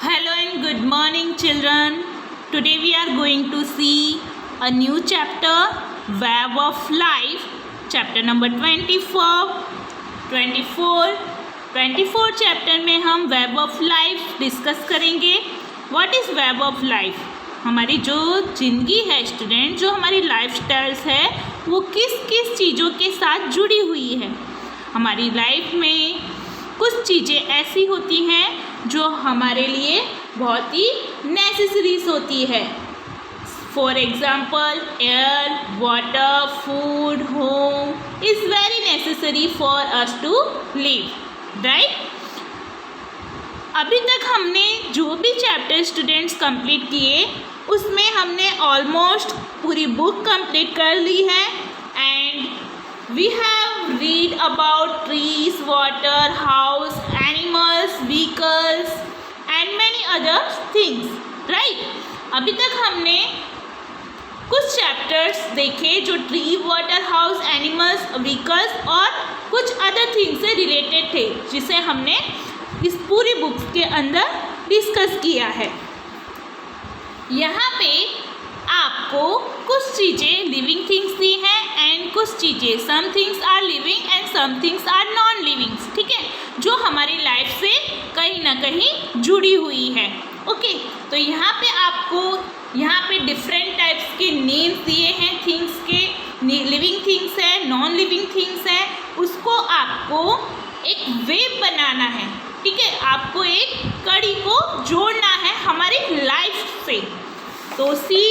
Hello and good morning, children. Today we are going to see a new chapter, Web of Life, chapter number 24 chapter में हम web of life discuss करेंगे. What is web of life? हमारी जो ज़िंदगी है student, जो हमारी life styles है वो किस किस चीज़ों के साथ जुड़ी हुई है. हमारी लाइफ में कुछ चीज़ें ऐसी होती हैं जो हमारे लिए बहुत ही नेसेसरीज होती है. For example, air, water, food, home is very necessary for us to live, right. अभी तक हमने जो भी चैप्टर स्टूडेंट्स कंप्लीट किए उसमें हमने ऑलमोस्ट पूरी बुक कंप्लीट कर ली है. And we have read about trees, water, house, animals, vehicles and many other things, right. अभी तक हमने कुछ चैप्टर्स देखे जो tree, water, house, animals, vehicles और कुछ अदर थिंग्स से रिलेटेड थे, जिसे हमने इस पूरी बुक के अंदर डिस्कस किया है. यहाँ पे आपको कुछ चीज़ें लिविंग थिंग्स दी हैं एंड कुछ चीज़ें some things are living and some things are non livings, ठीक है, जो हमारी लाइफ से कहीं ना कहीं जुड़ी हुई है. ओके, तो यहाँ पे आपको यहाँ पे डिफरेंट टाइप्स के नेम्स दिए हैं थिंग्स के. लिविंग थिंग्स है, नॉन लिविंग थिंग्स है, उसको आपको एक वेब बनाना है, ठीक है. आपको एक कड़ी को जोड़ना है हमारी लाइफ से. तो see,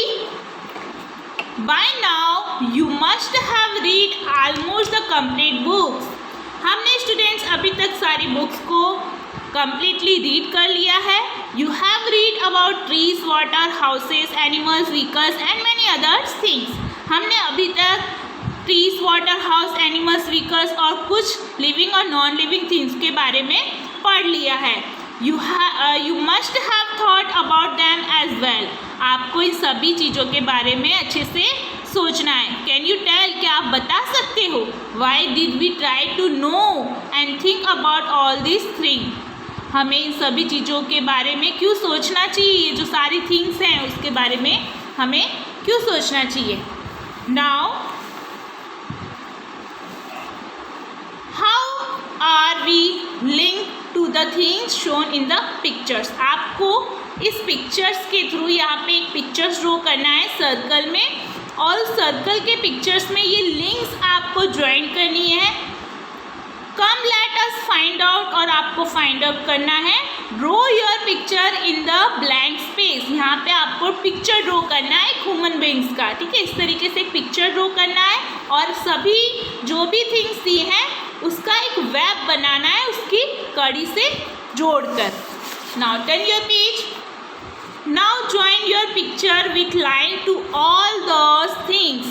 by now you must have read almost the complete books. हमने स्टूडेंट्स अभी तक सारी बुक्स को completely रीड कर लिया है. You have read about trees, water, houses, animals, vehicles and many others things. हमने अभी तक trees, water, house, animals, vehicles और कुछ लिविंग और नॉन लिविंग थिंग्स के बारे में पढ़ लिया है. You must have thought about them as well. आपको इन सभी चीज़ों के बारे में अच्छे से सोचना है. कैन यू टेल, क्या आप बता सकते हो why did we try to know and think about all this thing? हमें इन सभी चीज़ों के बारे में क्यों सोचना चाहिए? ये जो सारी थिंग्स हैं उसके बारे में हमें क्यों सोचना चाहिए? Now how are we link to the things shown in the pictures. आपको इस पिक्चर्स के थ्रू यहाँ पे एक पिक्चर्स ड्रॉ करना है सर्कल में, और सर्कल के पिक्चर्स में ये लिंक्स आपको ज्वाइन करनी है. कम लेट अस फाइंड आउट, और आपको फाइंड आउट करना है. Draw your picture in the blank space. यहाँ पे आपको पिक्चर ड्रॉ करना है एक ह्यूमन बीइंग्स का, ठीक है. इस तरीके से एक पिक्चर ड्रॉ करना है और सभी जो भी थिंग्स दी हैं उसका एक वेब बनाना है उसकी कड़ी से जोड़कर. Now turn your page. Now join your picture with line to all those things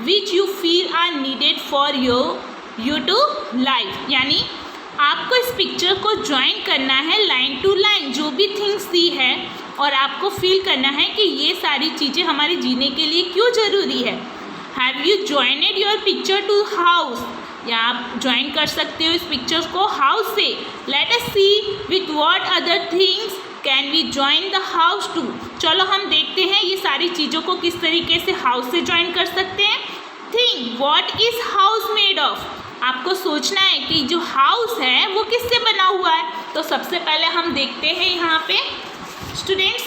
which you feel are needed for you to life. यानी आपको इस पिक्चर को ज्वाइन करना है लाइन टू लाइन, जो भी थिंग्स दी है, और आपको फील करना है कि ये सारी चीज़ें हमारे जीने के लिए क्यों ज़रूरी है. Have you joined your picture to house? या आप ज्वाइन कर सकते हो इस पिक्चर को हाउस से. Let us see with what other things can we join the house to. चलो हम देखते हैं ये सारी चीज़ों को किस तरीके से हाउस से ज्वाइन कर सकते हैं. Think what is house made of. आपको सोचना है कि जो हाउस है वो किससे बना हुआ है. तो सबसे पहले हम देखते हैं यहाँ पे स्टूडेंट्स,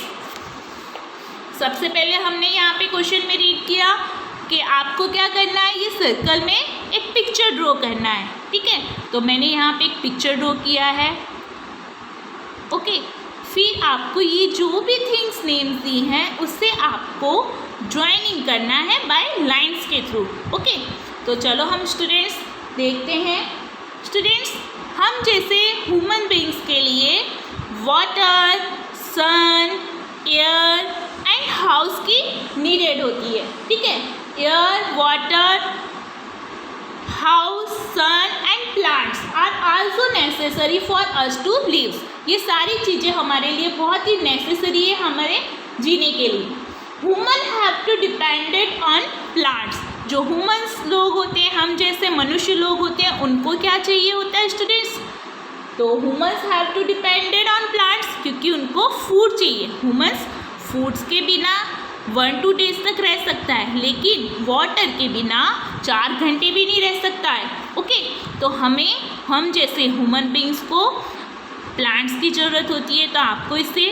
सबसे पहले हमने यहाँ पे क्वेश्चन में रीड किया कि आपको क्या करना है, ये सर्कल में एक पिक्चर ड्रॉ करना है, ठीक है. तो मैंने यहाँ पे एक पिक्चर ड्रॉ किया है. ओके, फिर आपको ये जो भी थिंग्स नेम्स दी हैं उससे आपको ज्वाइनिंग करना है बाय लाइंस के थ्रू. ओके, तो चलो हम स्टूडेंट्स देखते हैं. स्टूडेंट्स, हम जैसे ह्यूमन बीइंग्स के लिए water, sun, air and house की नीडेड होती है, ठीक है. Air, water, house, sun and plants are also necessary for us to live. ये सारी चीज़ें हमारे लिए बहुत ही नेसेसरी है हमारे जीने के लिए. Human have to depended on plants. जो ह्यूमन्स लोग होते हैं, हम जैसे मनुष्य लोग होते हैं, उनको क्या चाहिए होता है स्टूडेंट्स? तो humans have to depended on plants, क्योंकि क्योंकि उनको फूड चाहिए। ह्यूमंस फूड्स के बिना 1-2 डेज तक रह सकता है, लेकिन वाटर के बिना 4 घंटे भी नहीं रह सकता है। ओके, तो हम जैसे ह्यूमन बींग्स को प्लांट्स की ज़रूरत होती है, तो आपको इसे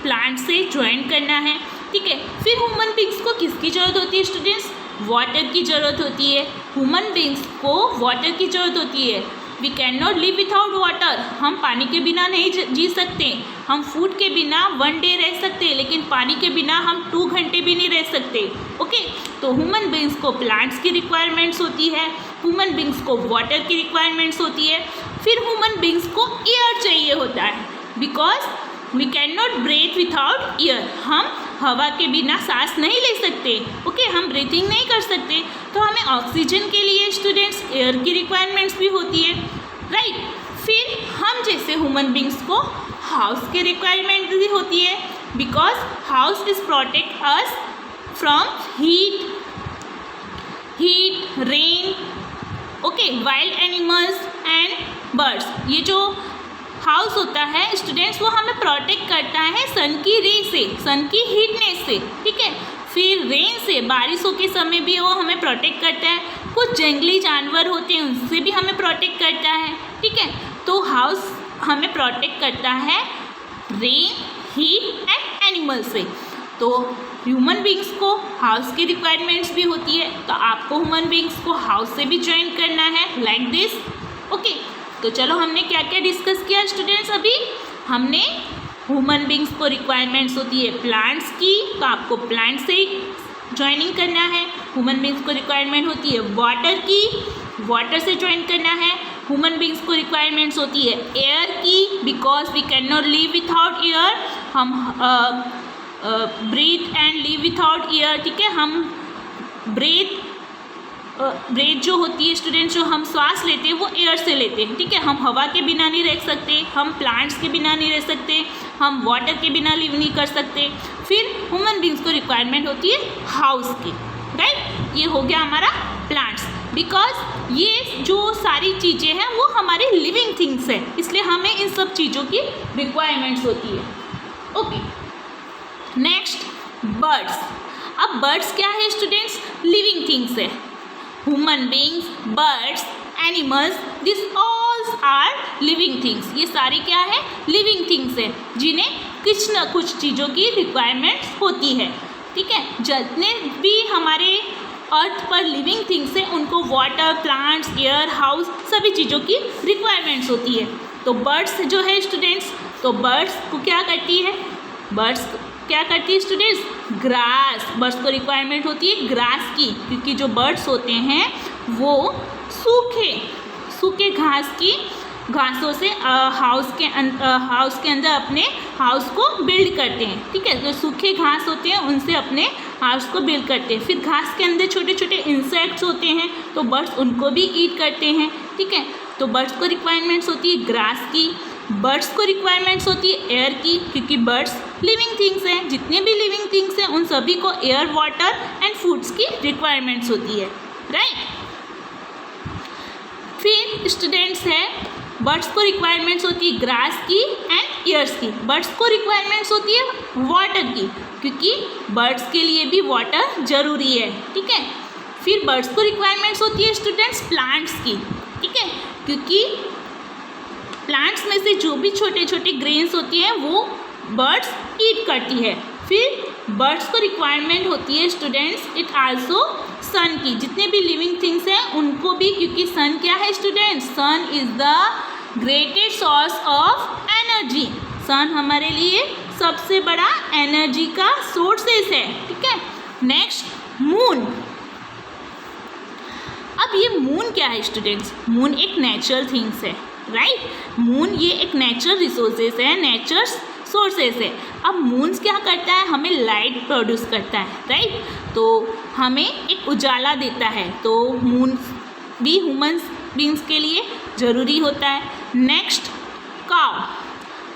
प्लांट से ज्वाइन करना है। ठीक है, फिर ह्यूमन बींग्स को किसकी ज़रूरत होती है स्टूडेंट्स? वाटर की ज़रूरत होती है। ह्यूमन बींग्स को वाटर की ज़रूरत होती है। We can not live without water. हम पानी के बिना नहीं जी सकते। हम फूड के बिना 1 डे रह सकते हैं, लेकिन पानी के बिना हम 2 घंटे भी नहीं रह सकते। ओके, तो ह्यूमन बींग्स को प्लांट्स की रिक्वायरमेंट्स होती है, ह्यूमन बींग्स को वाटर की रिक्वायरमेंट्स होती है, फिर ह्यूमन बींग्स को एयर चाहिए होता है, because we can not breathe without air. हम हवा के बिना सांस नहीं ले सकते। ओके, हम ब्रीथिंग नहीं कर सकते, तो हमें ऑक्सीजन के लिए स्टूडेंट्स एयर की रिक्वायरमेंट्स भी होती है, राइट। फिर हम जैसे ह्यूमन बींग्स को हाउस की रिक्वायरमेंट भी होती है, because house is protect us from heat, rain, okay, wild animals and birds. ये जो हाउस होता है स्टूडेंट्स, वो हमें प्रोटेक्ट करता है सन की रे से, सन की हीटनेस से। ठीक है, फिर रेन से, बारिशों के समय भी वो हमें प्रोटेक्ट करता है। कुछ जंगली जानवर होते हैं, उनसे भी हमें प्रोटेक्ट करता है। ठीक है, तो हाउस हमें प्रोटेक्ट करता है रेन, हीट एंड एनिमल से। तो ह्यूमन बींग्स को हाउस की रिक्वायरमेंट्स भी होती है, तो आपको ह्यूमन बींग्स को हाउस से भी ज्वाइन करना है, लाइक दिस। ओके, तो चलो हमने क्या क्या डिस्कस किया स्टूडेंट्स? अभी हमने ह्यूमन बींग्स को रिक्वायरमेंट्स होती है प्लांट्स की, तो आपको प्लांट से ज्वाइनिंग करना है। ह्यूमन बींग्स को रिक्वायरमेंट होती है वाटर की, वाटर से ज्वाइन करना है। ह्यूमन बींग्स को रिक्वायरमेंट्स होती है एयर की, because we can not live without air. हम breathe and live without air. ठीक है, हम ब्रेथ जो होती है स्टूडेंट्स, जो हम श्वास लेते हैं वो एयर से लेते हैं। ठीक है, हम हवा के बिना नहीं रह सकते, हम प्लांट्स के बिना नहीं रह सकते, हम वाटर के बिना लिव नहीं कर सकते। फिर ह्यूमन बींग्स को रिक्वायरमेंट होती है हाउस की, राइट। ये हो गया हमारा प्लांट्स, बिकॉज ये जो सारी चीज़ें हैं वो हमारी लिविंग थिंग्स है, इसलिए हमें इन सब चीज़ों की रिक्वायरमेंट्स होती है। Okay, next birds. अब बर्ड्स क्या है स्टूडेंट्स? लिविंग थिंग्स है। Human beings, birds, animals, this alls are living things. ये सारी क्या है? लिविंग थिंग्स है, जिन्हें कुछ न कुछ चीज़ों की रिक्वायरमेंट्स होती है। ठीक है, जितने भी हमारे अर्थ पर लिविंग थिंग्स हैं उनको वाटर, प्लांट्स, एयर, हाउस, सभी चीज़ों की रिक्वायरमेंट्स होती है। तो बर्ड्स जो है स्टूडेंट्स, तो बर्ड्स को क्या करती है? बर्ड्स क्या करती है स्टूडेंट्स? ग्रास। बर्ड्स को रिक्वायरमेंट होती है ग्रास की, क्योंकि जो बर्ड्स होते हैं वो सूखे घासों से हाउस के अंदर अपने हाउस को बिल्ड करते हैं। ठीक है, जो सूखे घास होते हैं उनसे अपने हाउस को बिल्ड करते हैं। फिर घास के अंदर छोटे छोटे इंसेक्ट्स होते हैं, तो बर्ड्स उनको भी ईट करते हैं। ठीक है, तो बर्ड्स को रिक्वायरमेंट्स होती है ग्रास की। बर्ड्स को रिक्वायरमेंट्स होती है एयर की, क्योंकि बर्ड्स लिविंग थिंग्स हैं। जितने भी लिविंग थिंग्स हैं उन सभी को एयर, वाटर एंड फूड्स की रिक्वायरमेंट्स होती है, राइट। फिर स्टूडेंट्स है, बर्ड्स को रिक्वायरमेंट्स होती है ग्रास की एंड एयर्स की। बर्ड्स को रिक्वायरमेंट्स होती है वाटर की, क्योंकि बर्ड्स के लिए भी वाटर ज़रूरी है। ठीक है, फिर बर्ड्स को रिक्वायरमेंट्स होती है स्टूडेंट्स प्लांट्स की। ठीक है, क्योंकि प्लांट्स में से जो भी छोटे छोटे ग्रेन्स होती हैं वो बर्ड्स ईट करती है। फिर बर्ड्स को रिक्वायरमेंट होती है स्टूडेंट्स इट आल्सो सन की। जितने भी लिविंग थिंग्स हैं उनको भी, क्योंकि सन क्या है students? Sun is the greatest source of energy. Sun हमारे लिए सबसे बड़ा एनर्जी का सोर्सेस है। ठीक है, नेक्स्ट मून। अब ये मून क्या है स्टूडेंट्स? मून एक नेचुरल थिंग्स है, राइट। मून ये एक नेचुरल रिसोर्सेज है, नेचर सोर्सेज है। अब मून्स क्या करता है? हमें लाइट प्रोड्यूस करता है, राइट। तो हमें एक उजाला देता है, तो मून भी ह्यूमंस बींग्स के लिए ज़रूरी होता है। Next cow.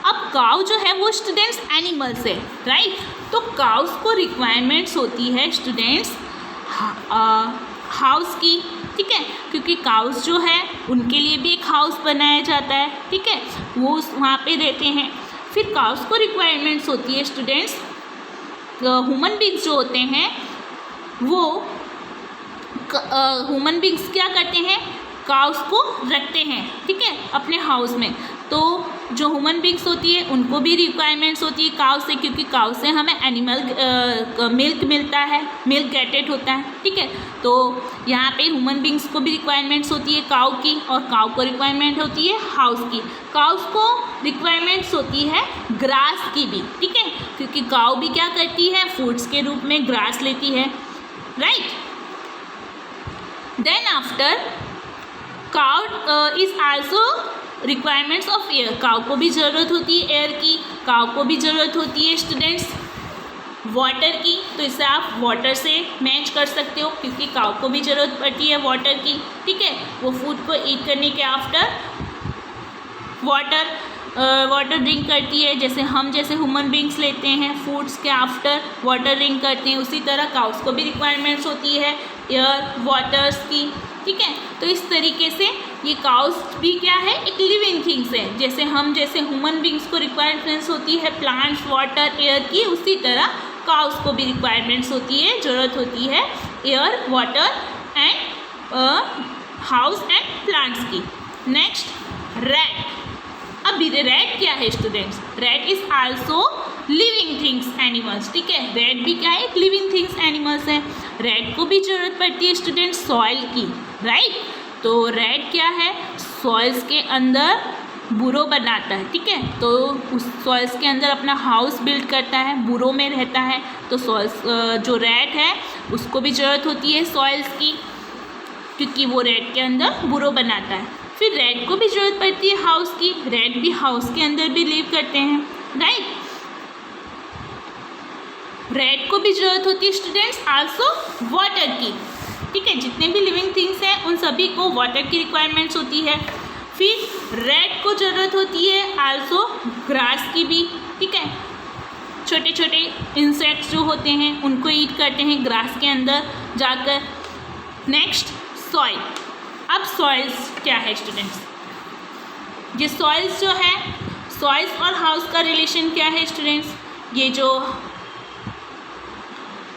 अब काउ जो है वो स्टूडेंट्स एनिमल्स है, राइट। तो काउस को रिक्वायरमेंट्स होती है स्टूडेंट्स हाउस की। ठीक है, क्योंकि काउस जो है उनके लिए भी एक हाउस बनाया जाता है। ठीक है, वो वहाँ पे रहते हैं। फिर काउस को रिक्वायरमेंट्स होती है स्टूडेंट्स, ह्यूमन बींग्स जो होते हैं वो ह्यूमन बींग्स क्या करते हैं, काउस को रखते हैं, ठीक है, अपने हाउस में। तो जो ह्यूमन बींग्स होती है उनको भी रिक्वायरमेंट्स होती है काउ से, क्योंकि काउ से हमें एनिमल मिल्क मिलता है, मिल्क गेटेड होता है, ठीक है। तो यहाँ पे ह्यूमन बींग्स को भी रिक्वायरमेंट्स होती है काउ की, और काउ को रिक्वायरमेंट होती है हाउस की। काउस को रिक्वायरमेंट्स होती है ग्रास की भी, ठीक है, क्योंकि काउ भी क्या करती है, फूड्स के रूप में ग्रास लेती है, right. Then after cow is also requirements of air, cow को भी ज़रूरत होती है एयर की, काउ को भी ज़रूरत होती है स्टूडेंट्स वाटर की। तो इसे आप वाटर से मैच कर सकते हो, क्योंकि काउ को भी ज़रूरत पड़ती है वाटर की, ठीक है। वो फूड को ईट करने के आफ्टर वाटर ड्रिंक करती है, जैसे हम जैसे ह्यूमन बींग्स लेते हैं फूड्स के आफ्टर वाटर ड्रिंक करते हैं, उसी तरह काउस को भी रिक्वायरमेंट्स होती है एयर वाटर्स की, ठीक है। तो इस तरीके से ये काउस भी क्या है, एक लिविंग थिंग्स है। जैसे हम जैसे ह्यूमन बींग्स को रिक्वायरमेंट्स होती है प्लांट्स वाटर एयर की, उसी तरह काउस को भी रिक्वायरमेंट्स होती है, ज़रूरत होती है air water and house and plants की। Next rat. अब रैट क्या है students, rat is also living things animals, ठीक है। रैट भी क्या है, एक लिविंग थिंग्स एनिमल्स है। रैट को भी ज़रूरत पड़ती है स्टूडेंट्स सॉइल की, राइट। तो रैट क्या है, सॉइल्स के अंदर बुरो बनाता है, ठीक है। तो उस सॉइल्स के अंदर अपना हाउस बिल्ड करता है, बुरो में रहता है। तो सॉइल्स जो रैट है उसको भी ज़रूरत होती है सॉइल्स की, क्योंकि वो रैट के अंदर बुरो बनाता है। फिर रैट को भी ज़रूरत पड़ती है हाउस की, रैट भी हाउस के अंदर भी लिव करते हैं, राइट। रैट को भी ज़रूरत होती है स्टूडेंट्स आल्सो वाटर की, ठीक है। जितने भी लिविंग थिंग्स हैं उन सभी को वाटर की रिक्वायरमेंट्स होती है। फिर रैट को ज़रूरत होती है आल्सो ग्रास की भी, ठीक है। छोटे छोटे इंसेक्ट्स जो होते हैं उनको ईट करते हैं ग्रास के अंदर जाकर। Next soil. अब सॉइल्स क्या है स्टूडेंट्स, ये सॉइल्स जो है, सॉइल्स और हाउस का रिलेशन क्या है स्टूडेंट्स। ये जो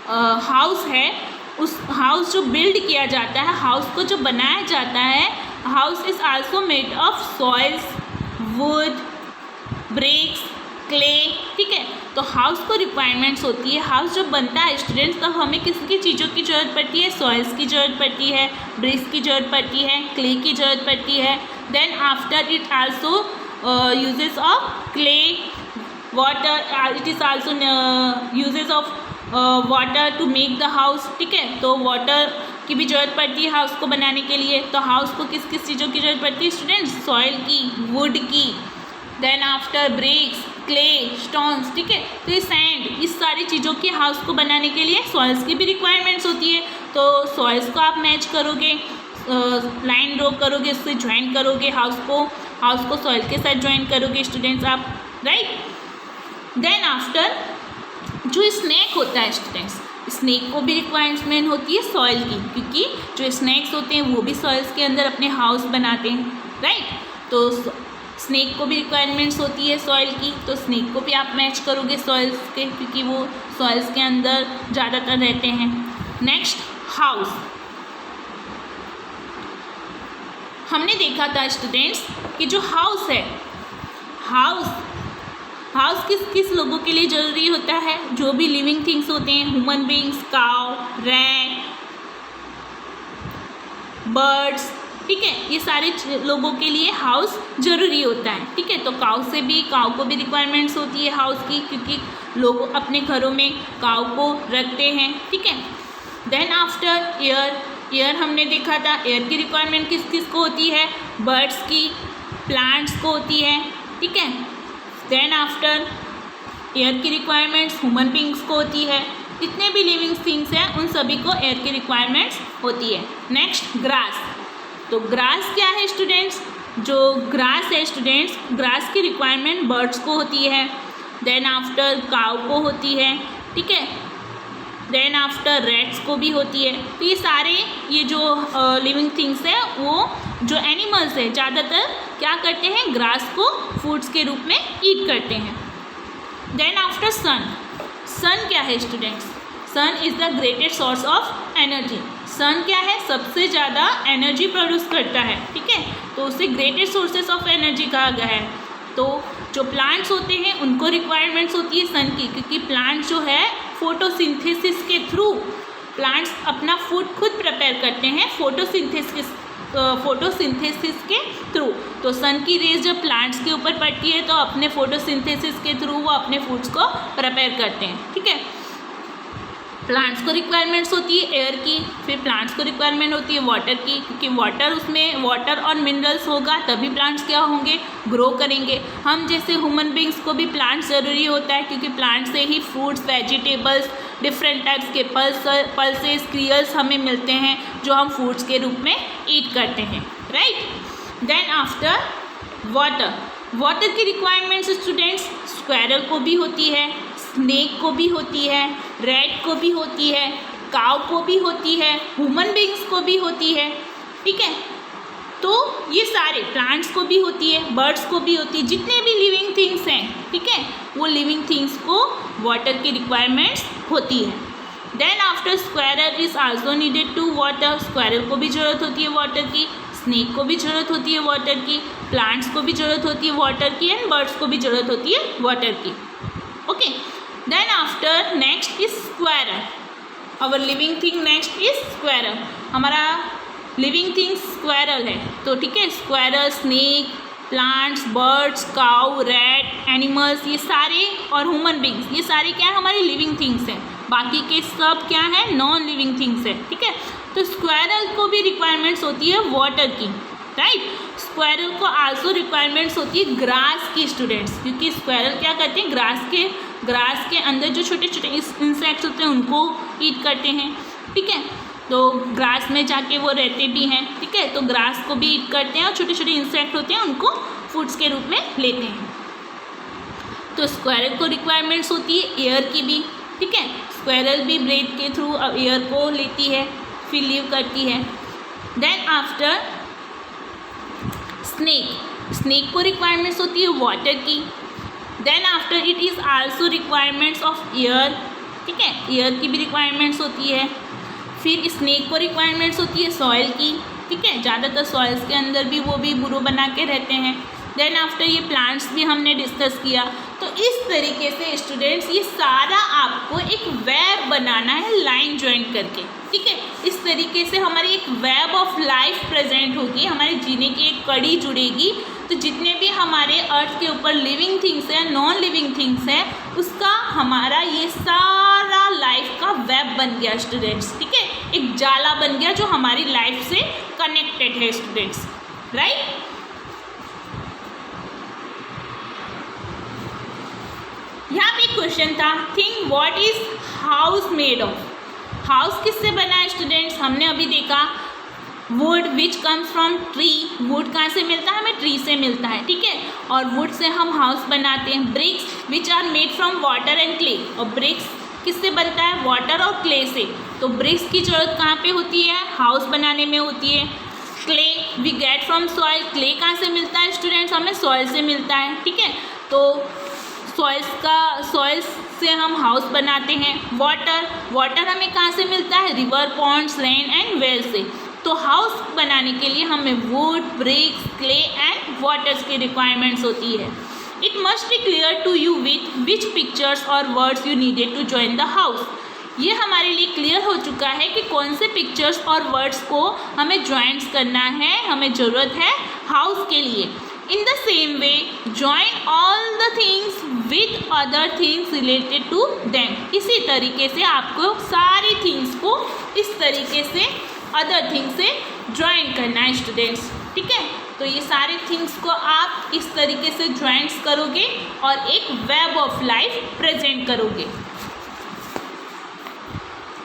हाउस है, उस हाउस जो बिल्ड किया जाता है, हाउस को जो बनाया जाता है, house is also made of soils wood bricks clay, ठीक है। तो हाउस को रिक्वायरमेंट्स होती है, हाउस जब बनता है स्टूडेंट्स तब हमें किसकी चीज़ों की ज़रूरत पड़ती है, सॉइल्स की ज़रूरत पड़ती है, ब्रिक्स की ज़रूरत पड़ती है, क्ले की ज़रूरत पड़ती है। Then after it also uses of clay water, it is also uses of water to make the house, ठीक है। तो वाटर की भी ज़रूरत पड़ती है हाउस को बनाने के लिए। तो हाउस को किस किस चीज़ों की ज़रूरत पड़ती है स्टूडेंट्स, सॉइल की, वुड की, then after bricks clay stones, ठीक है। तो ये सैंड, इस सारी चीज़ों की हाउस को बनाने के लिए सॉइल्स की भी रिक्वायरमेंट्स होती है। तो सॉइल्स को आप मैच करोगे, लाइन ड्रॉ करोगे, उससे ज्वाइन करोगे हाउस को सॉइल के साथ ज्वाइन करोगे स्टूडेंट्स आप, राइट। देन आफ्टर जो स्नैक होता है स्टूडेंट्स, स्नैक को भी रिक्वायरमेंट होती है सॉइल की, क्योंकि जो स्नैक्स होते हैं वो भी सॉइल्स के अंदर अपने हाउस बनाते हैं, राइट। तो स्नैक को भी रिक्वायरमेंट्स होती है सॉइल की, तो स्नैक को भी आप मैच करोगे सॉइल्स के, क्योंकि वो सॉइल्स के अंदर ज़्यादातर रहते हैं। Next house. हमने देखा था स्टूडेंट्स कि जो हाउस है, हाउस किस किस लोगों के लिए ज़रूरी होता है, जो भी लिविंग थिंग्स होते हैं, human beings, cow, rat, birds, ठीक है, ये सारे लोगों के लिए हाउस ज़रूरी होता है, ठीक है। तो काउ को भी रिक्वायरमेंट्स होती है हाउस की, क्योंकि लोग अपने घरों में काउ को रखते हैं, ठीक है। देन आफ्टर एयर हमने देखा था, एयर की रिक्वायरमेंट किस किस को होती है, बर्ड्स की, प्लांट्स को होती है, ठीक है। देन आफ्टर एयर की रिक्वायरमेंट्स ह्यूमन बींग्स को होती है, जितने भी लिविंग थिंग्स हैं उन सभी को एयर की रिक्वायरमेंट्स होती है। Next grass. तो ग्रास क्या है स्टूडेंट्स, जो ग्रास है स्टूडेंट्स, ग्रास की रिक्वायरमेंट बर्ड्स को होती है, देन आफ्टर काउ को होती है, ठीक है। देन आफ्टर रैट्स को भी होती है। तो ये सारे ये जो लिविंग थिंग्स है, वो जो एनिमल्स है ज़्यादातर क्या करते हैं, ग्रास को फूड्स के रूप में ईट करते हैं, देन आफ्टर सन, सन क्या है students? Sun is the greatest source of energy. Sun क्या है? सबसे ज़्यादा एनर्जी प्रोड्यूस करता है, ठीक है, तो उसे ग्रेटेस्ट सोर्सेस ऑफ एनर्जी कहा गया है। तो जो प्लांट्स होते हैं उनको रिक्वायरमेंट्स होती है सन की, क्योंकि प्लांट जो है फोटोसिंथेसिस के थ्रू प्लांट्स अपना फूड खुद प्रिपेयर करते हैं फोटोसिंथेसिस के थ्रू। तो सन की रेज जब प्लांट्स के ऊपर पड़ती है तो अपने फोटोसिंथेसिस के थ्रू वो अपने फूड्स को प्रिपेयर करते हैं, ठीक है। प्लांट्स को रिक्वायरमेंट्स होती है एयर की, फिर प्लांट्स को रिक्वायरमेंट होती है वाटर की, क्योंकि वाटर उसमें वाटर और मिनरल्स होगा तभी प्लांट्स क्या होंगे? ग्रो करेंगे। हम जैसे ह्यूमन बींग्स को भी प्लांट्स ज़रूरी होता है, क्योंकि प्लांट से ही फ्रूट्स, वेजिटेबल्स, डिफरेंट टाइप्स के पल्सेस, क्रियल्स हमें मिलते हैं जो हम फूड्स के रूप में ईट करते हैं, right. Then after water, water की रिक्वायरमेंट्स स्टूडेंट्स स्क्वायरल को भी होती है, स्नेक को भी होती है, रैट को भी होती है, काव को भी होती है, ह्यूमन बींग्स को भी होती है, ठीक है। तो ये सारे प्लांट्स को भी होती है, बर्ड्स को भी होती है, जितने भी लिविंग थिंग्स हैं, ठीक है, वो लिविंग थिंग्स को वाटर की रिक्वायरमेंट्स होती है। Then after squirrel is also needed to water, squirrel को भी ज़रूरत होती है वाटर की, स्नेक को भी ज़रूरत होती है वाटर की, प्लांट्स को भी ज़रूरत होती है वाटर की, एंड बर्ड्स को भी ज़रूरत होती है वाटर की, okay. Then after next is squirrel, our living thing next is squirrel, हमारा लिविंग थिंग स्क्वायरल है, तो ठीक है, squirrel, snake, plants, birds, cow, rat, animals, ये सारे और ह्यूमन बींग्स, ये सारे क्या है? हमारी लिविंग थिंग्स हैं। बाकी के सब क्या है? नॉन लिविंग थिंग्स है, ठीक है। तो स्क्वायरल को भी रिक्वायरमेंट्स होती है वाटर की, राइट। स्क्वायरल को आल्सो रिक्वायरमेंट्स होती है ग्रास की स्टूडेंट्स, क्योंकि स्क्वायरल क्या करते हैं? ग्रास के अंदर जो छोटे छोटे इंसेक्ट्स होते हैं उनको ईट करते हैं, ठीक है। तो ग्रास में जाके वो रहते भी हैं, ठीक है, तो ग्रास को भी ईट करते हैं और छोटे छोटे इंसेक्ट होते हैं उनको फूड्स के रूप में लेते हैं। तो स्क्वायरल को रिक्वायरमेंट्स होती है एयर की भी, ठीक है, स्क्वायरल भी ब्रेथ के थ्रू एयर को लेती है, फिर लीव करती है। देन आफ्टर स्नेक को रिक्वायरमेंट्स होती है वाटर की। Then after it is also requirements of air, ठीक है, एयर की भी रिक्वायरमेंट्स होती है। फिर स्नेक को रिक्वायरमेंट्स होती है सॉइल की, ठीक है, ज़्यादातर सॉइल्स के अंदर भी वो भी बुरो बना के रहते हैं। देन आफ्टर ये प्लांट्स भी हमने डिस्कस किया। तो इस तरीके से स्टूडेंट्स ये सारा आपको एक वेब बनाना है लाइन ज्वाइन करके, ठीक है। इस तरीके से हमारी एक वेब ऑफ लाइफ प्रेजेंट होगी, हमारे जीने की एक कड़ी जुड़ेगी। तो जितने भी हमारे अर्थ के ऊपर लिविंग थिंग्स हैं, नॉन लिविंग थिंग्स हैं, उसका हमारा ये सारा लाइफ का वेब बन गया स्टूडेंट्स, ठीक है, एक जाला बन गया जो हमारी लाइफ से कनेक्टेड है स्टूडेंट्स, राइट। यहाँ पे एक क्वेश्चन था, think what is house made of. House किससे बना है स्टूडेंट्स? हमने अभी देखा would which comes from tree, would कहाँ से मिलता है? हमें ट्री से मिलता है, ठीक है, और वुड से हम हाउस बनाते हैं। Bricks which are made from water and clay, और ब्रिक्स किससे बनता है? वाटर और क्ले से। तो ब्रिक्स की जरूरत कहाँ पे होती है? हाउस बनाने में होती है। Clay we get from soil, clay कहाँ से मिलता है स्टूडेंट्स? हमें सॉइल से मिलता है, ठीक है, तो सॉइल्स से हम हाउस बनाते हैं। वाटर हमें कहाँ से मिलता है? River, ponds, lane and well से। तो हाउस बनाने के लिए हमें wood, bricks, clay and waters की रिक्वायरमेंट्स होती है। It must be clear to you with which pictures और words you needed to join the house. ये हमारे लिए क्लियर हो चुका है कि कौन से पिक्चर्स और वर्ड्स को हमें ज्वाइंट्स करना है, हमें ज़रूरत है हाउस के लिए। In the same way, join all the things with other things related to them. इसी तरीके से आपको सारी थिंग्स को इस तरीके से अदर थिंग्स से ज्वाइन करना है स्टूडेंट्स, ठीक है। तो ये सारी थिंग्स को आप इस तरीके से ज्वाइंट्स करोगे और एक वेब ऑफ लाइफ प्रेजेंट करोगे।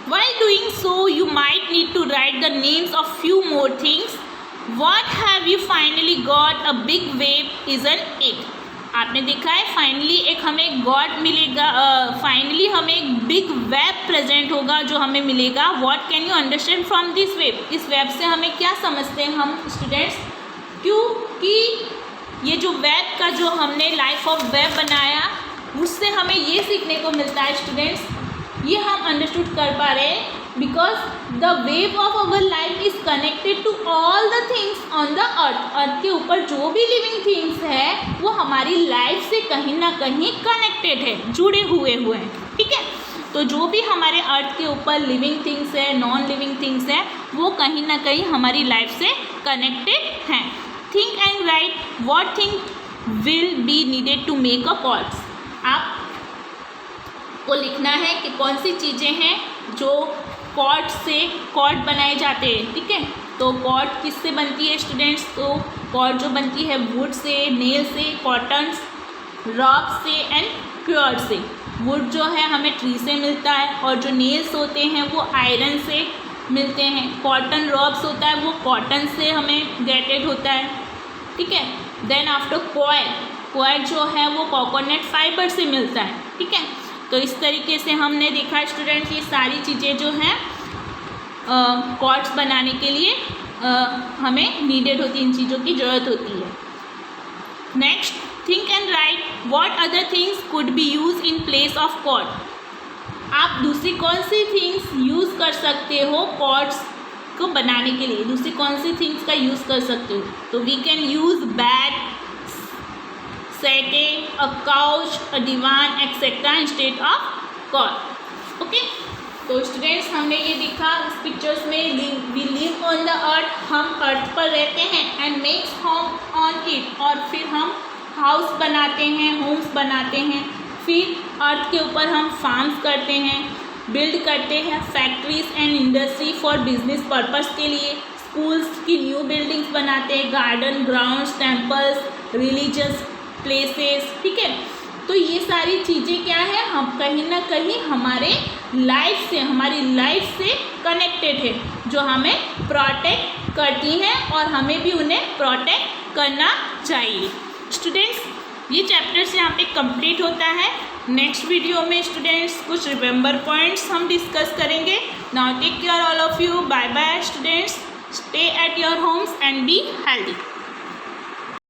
While doing so, you might need to write the names of few more things. What have you finally got? A big wave isn't it? आपने देखा है फाइनली एक हमें गॉड मिलेगा, फाइनली हमें एक big web present होगा जो हमें मिलेगा। What can you understand from this web? इस वेब से हमें क्या समझते हैं हम स्टूडेंट्स? क्योंकि ये जो वेब का जो हमने लाइफ ऑफ वेब बनाया उससे हमें हमें ये सीखने को मिलता है स्टूडेंट्स, ये हम अंडरस्टूड कर पा रहे हैं because the wave of our life is connected to all the things on the earth. Earth के ऊपर जो भी लिविंग थिंग्स है वो हमारी लाइफ से कहीं ना कहीं कनेक्टेड है, जुड़े हुए हैं, ठीक है। तो जो भी हमारे अर्थ के ऊपर लिविंग थिंग्स है, नॉन लिविंग थिंग्स है, वो कहीं ना कहीं हमारी लाइफ से कनेक्टेड हैं। Think and write what thing will be needed to make a pots. आप को लिखना है कि कौन सी चीज़ें हैं जो कॉर्ड से कॉर्ड बनाए जाते हैं, ठीक है। तो कॉर्ड किससे बनती है स्टूडेंट्स? तो कॉर्ड जो बनती है वुड से, नेल से, कॉटन, रॉक से एंड क्योर्ड से। वुड जो है हमें ट्री से मिलता है और जो नेल्स होते हैं वो आयरन से मिलते हैं। कॉटन रॉब्स होता है वो कॉटन से हमें गेटेड होता है, ठीक है। देन आफ्टर कॉयर जो है वो कोकोनट फाइबर से मिलता है, ठीक है। तो इस तरीके से हमने देखा स्टूडेंट्स ये सारी चीज़ें जो हैं कॉर्ड्स बनाने के लिए हमें नीडेड होती है, इन चीज़ों की ज़रूरत होती है। Next, think and write what other things could be use in place of cot. आप दूसरी कौन सी थिंग्स यूज़ कर सकते हो कॉर्ड्स को बनाने के लिए? दूसरी कौन सी थिंग्स का यूज़ कर सकते हो? तो we can use bed, settee, a couch, a divan etcetera instead of cot. Okay, तो स्टूडेंट्स हमने ये देखा इस पिक्चर्स में we live on the earth, हम अर्थ पर रहते हैं and makes home on it, और फिर हम हाउस बनाते हैं, होम्स बनाते हैं। फिर अर्थ के ऊपर हम फार्म्स करते हैं, बिल्ड करते हैं factories and industry for business purpose के लिए, स्कूल्स की न्यू बिल्डिंग्स बनाते हैं, garden, grounds, temples, religious places, ठीक है। तो ये सारी चीज़ें क्या है, हम कहीं ना कहीं हमारी लाइफ से कनेक्टेड है, जो हमें प्रोटेक्ट करती हैं और हमें भी उन्हें प्रोटेक्ट करना चाहिए। स्टूडेंट्स ये चैप्टर्स यहाँ पे कंप्लीट होता है। नेक्स्ट वीडियो में स्टूडेंट्स कुछ रिमेंबर पॉइंट्स हम डिस्कस करेंगे। Now take care all of you, bye bye students, stay at your homes and be healthy.